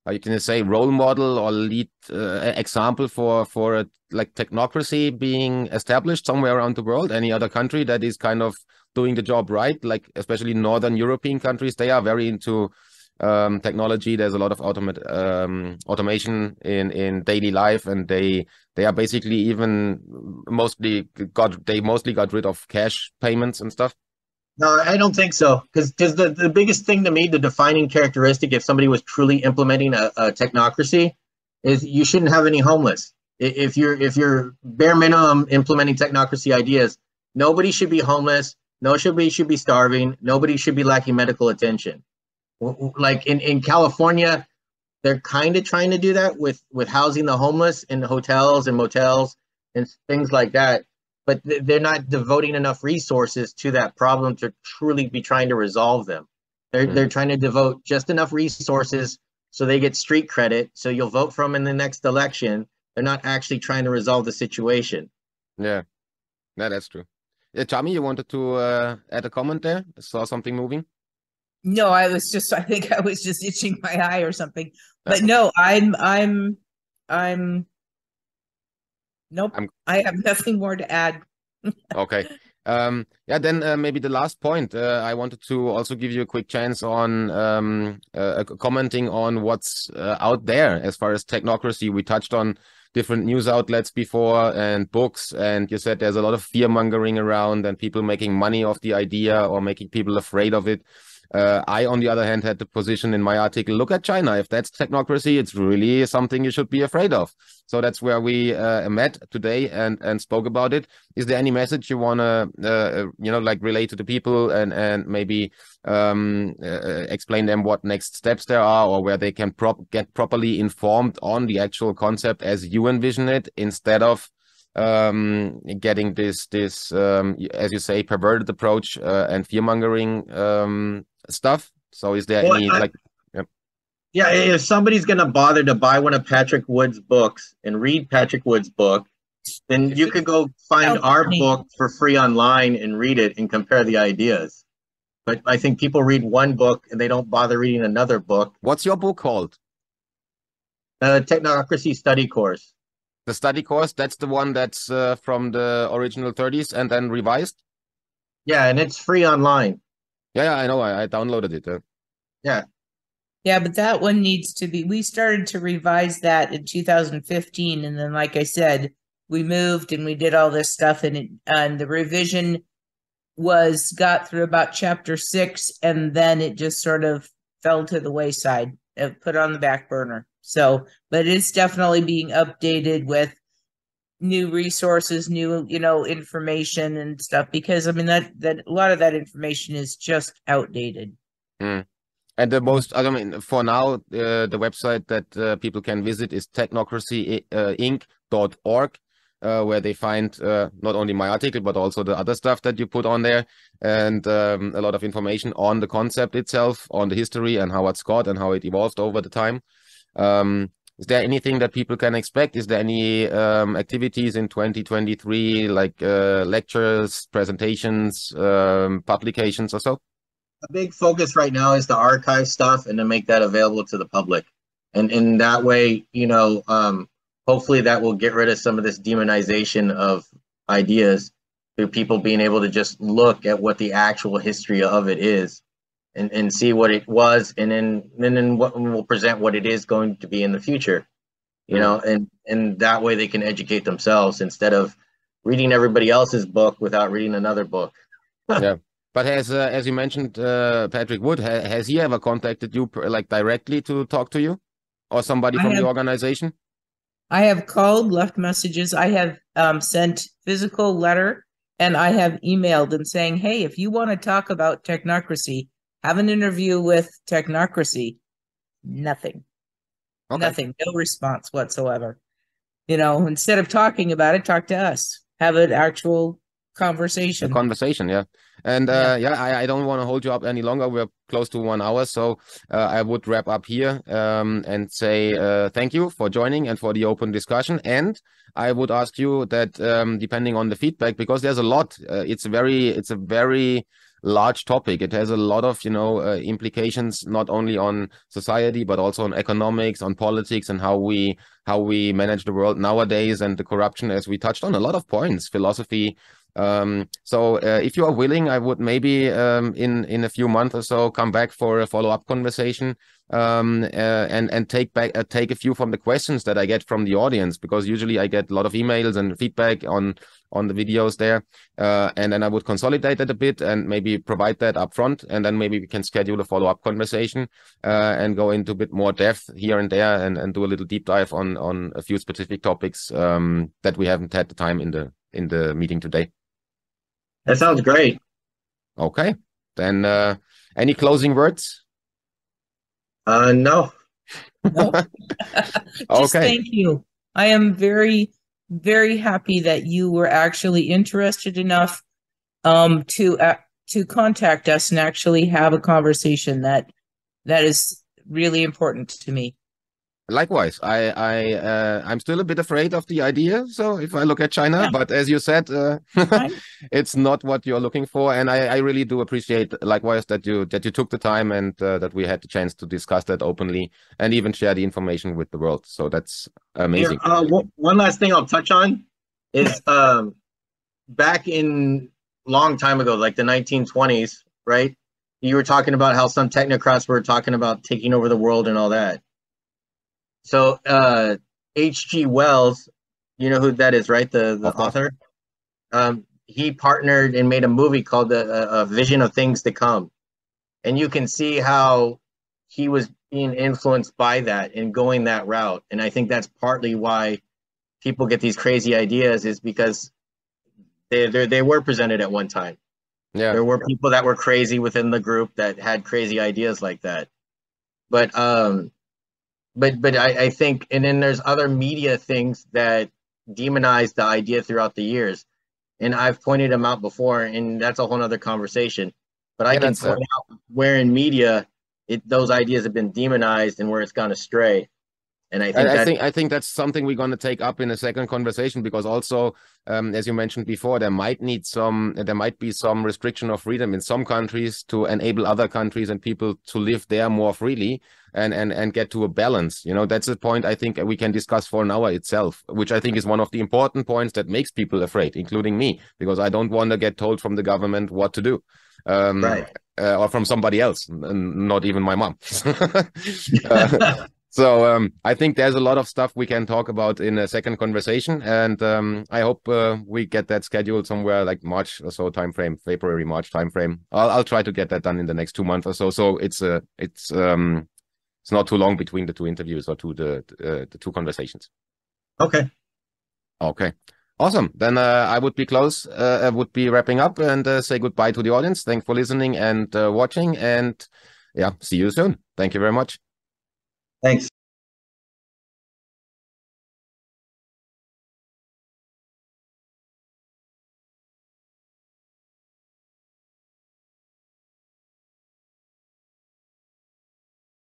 how you can say role model or lead example for a like technocracy being established somewhere around the world? Any other country that is kind of doing the job right? Like especially Northern European countries, they are very into technology. There's a lot of automation in daily life, and they are basically even mostly got rid of cash payments and stuff. No, I don't think so. Because the biggest thing to me, the defining characteristic, if somebody was truly implementing a technocracy, is you shouldn't have any homeless. If you're bare minimum implementing technocracy ideas, nobody should be homeless. Nobody should be starving. Nobody should be lacking medical attention. Like in California, they're kind of trying to do that with housing the homeless in hotels and motels and things like that. But they're not devoting enough resources to that problem to truly be trying to resolve them. They're trying to devote just enough resources so they get street credit, so you'll vote for them in the next election. They're not actually trying to resolve the situation. Yeah, that's true. Charmie, you wanted to add a comment there? I saw something moving. No, I think I was just itching my eye or something. But no, I'm nope. I have nothing more to add. Okay. Yeah, then maybe the last point. I wanted to also give you a quick chance on commenting on what's out there as far as technocracy. We touched on different news outlets before and books, and you said there's a lot of fear mongering around and people making money off the idea or making people afraid of it. I, on the other hand, had the position in my article, look at China. If that's technocracy, it's really something you should be afraid of. So that's where we met today and spoke about it. Is there any message you want to, like relate to the people and maybe explain them what next steps there are, or where they can get properly informed on the actual concept as you envision it, instead of getting this as you say, perverted approach and fear-mongering stuff? So is there any Yeah, if somebody's going to bother to buy one of Patrick Wood's books and read Patrick Wood's book, then you could go find our book for free online and read it and compare the ideas. But I think people read one book and they don't bother reading another book. What's your book called? Technocracy Study Course. The study course, that's the one that's from the original 30s and then revised? Yeah, and it's free online. Yeah, I know. I downloaded it. Yeah. Yeah, but that one needs to be, we started to revise that in 2015. And then, like I said, we moved and we did all this stuff, and the revision got through about chapter 6, and then it just sort of fell to the wayside, put on the back burner. So, but it's definitely being updated with new resources, new, information and stuff, because I mean, that a lot of that information is just outdated. And for now, the website that people can visit is technocracyinc.org, where they find not only my article, but also the other stuff that you put on there, and a lot of information on the concept itself, on the history and how it's got and how it evolved over the time. Is there anything that people can expect? Is there any activities in 2023, like lectures, presentations, publications or so? A big focus right now is to archive stuff and to make that available to the public. And in that way, hopefully that will get rid of some of this demonization of ideas through people being able to just look at what the actual history of it is and see what it was, and then what will present what it is going to be in the future, and that way they can educate themselves instead of reading everybody else's book without reading another book. Yeah. But as you mentioned, Patrick Wood, has he ever contacted you like directly to talk to you, or somebody from the organization? I have called, left messages. I have sent physical letter, and I have emailed and saying, hey, if you want to talk about technocracy, have an interview with technocracy. Nothing. Okay. Nothing. No response whatsoever. Instead of talking about it, talk to us. Have an actual conversation. A conversation, yeah. And I don't want to hold you up any longer. We're close to 1 hour, so I would wrap up here and say thank you for joining and for the open discussion. And I would ask you that depending on the feedback, because there's a lot, it's a very large topic. It has a lot of implications not only on society but also on economics, on politics, and how we manage the world nowadays, and the corruption, as we touched on a lot of points, philosophy. So if you are willing, I would maybe in a few months or so come back for a follow-up conversation and take a few from the questions that I get from the audience, because usually I get a lot of emails and feedback on the videos there, and then I would consolidate it a bit and maybe provide that up front, and then maybe we can schedule a follow-up conversation and go into a bit more depth here and there, and do a little deep dive on a few specific topics that we haven't had the time in the meeting today. That sounds great. Okay. Then any closing words? No. Just okay. Thank you. I am very, very happy that you were actually interested enough to contact us and actually have a conversation that is really important to me. Likewise, I'm still a bit afraid of the idea. So if I look at China, but as you said, it's not what you're looking for, and I really do appreciate, likewise, that you took the time and that we had the chance to discuss that openly and even share the information with the world. So that's amazing. One last thing I'll touch on is back in long time ago, like the 1920s, right? You were talking about how some technocrats were talking about taking over the world and all that. So H.G. Wells, you know who that is, right? The author. He partnered and made a movie called A Vision of Things to Come. And you can see how he was being influenced by that and going that route. And I think that's partly why people get these crazy ideas, is because they were presented at one time. Yeah. There were people that were crazy within the group that had crazy ideas like that. But I think, and then there's other media things that demonize the idea throughout the years. And I've pointed them out before, and that's a whole nother conversation. But I can point out where in media those ideas have been demonized and where it's gone astray. And I think that's something we're going to take up in a second conversation, because also, as you mentioned before, there might be some restriction of freedom in some countries to enable other countries and people to live there more freely and get to a balance. That's a point I think we can discuss for an hour itself, which I think is one of the important points that makes people afraid, including me, because I don't want to get told from the government what to do. Right. Or from somebody else, not even my mom. So I think there's a lot of stuff we can talk about in a second conversation, and I hope we get that scheduled somewhere like March or so timeframe, February, March timeframe. I'll try to get that done in the next 2 months or so. So it's not too long between the two interviews or the two conversations. Okay. Okay. Awesome. Then I would be wrapping up and say goodbye to the audience. Thanks for listening and watching, and see you soon. Thank you very much. Thanks.